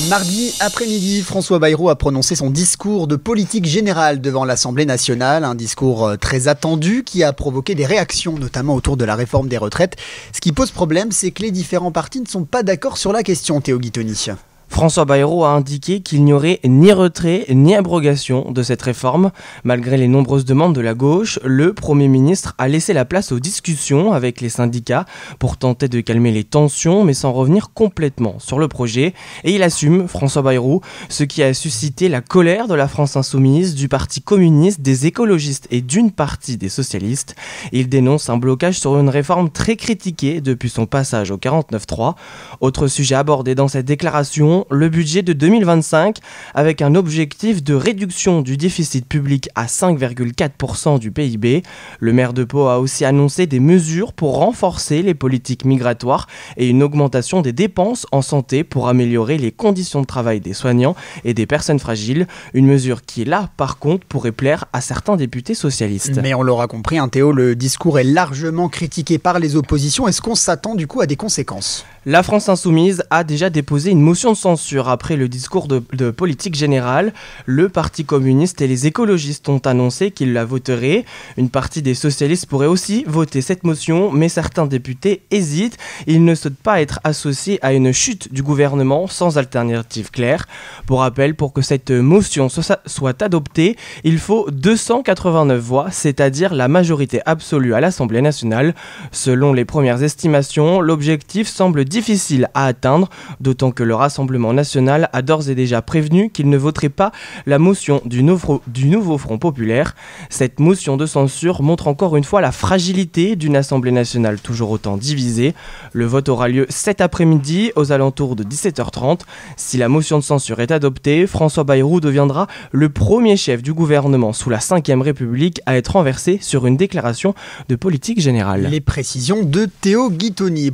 Mardi après-midi, François Bayrou a prononcé son discours de politique générale devant l'Assemblée nationale, un discours très attendu qui a provoqué des réactions, notamment autour de la réforme des retraites. Ce qui pose problème, c'est que les différents partis ne sont pas d'accord sur la question, Théo Guittoni. François Bayrou a indiqué qu'il n'y aurait ni retrait ni abrogation de cette réforme. Malgré les nombreuses demandes de la gauche, le Premier ministre a laissé la place aux discussions avec les syndicats pour tenter de calmer les tensions, mais sans revenir complètement sur le projet. Et il assume, François Bayrou, ce qui a suscité la colère de la France insoumise, du Parti communiste, des écologistes et d'une partie des socialistes. Il dénonce un blocage sur une réforme très critiquée depuis son passage au 49.3. Autre sujet abordé dans cette déclaration, le budget de 2025 avec un objectif de réduction du déficit public à 5,4% du PIB. Le maire de Pau a aussi annoncé des mesures pour renforcer les politiques migratoires et une augmentation des dépenses en santé pour améliorer les conditions de travail des soignants et des personnes fragiles. Une mesure qui, là, par contre, pourrait plaire à certains députés socialistes. Mais on l'aura compris, Théo, le discours est largement critiqué par les oppositions. Est-ce qu'on s'attend du coup à des conséquences ? La France insoumise a déjà déposé une motion de censure après le discours de politique générale. Le Parti communiste et les écologistes ont annoncé qu'ils la voteraient. Une partie des socialistes pourrait aussi voter cette motion, mais certains députés hésitent. Ils ne souhaitent pas être associés à une chute du gouvernement sans alternative claire. Pour rappel, pour que cette motion soit adoptée, il faut 289 voix, c'est-à-dire la majorité absolue à l'Assemblée nationale. Selon les premières estimations, l'objectif semble difficile à atteindre, d'autant que le Rassemblement national a d'ores et déjà prévenu qu'il ne voterait pas la motion du nouveau Front populaire. Cette motion de censure montre encore une fois la fragilité d'une Assemblée nationale toujours autant divisée. Le vote aura lieu cet après-midi aux alentours de 17h30. Si la motion de censure est adoptée, François Bayrou deviendra le premier chef du gouvernement sous la Ve République à être renversé sur une déclaration de politique générale. Les précisions de Théo Guittoni.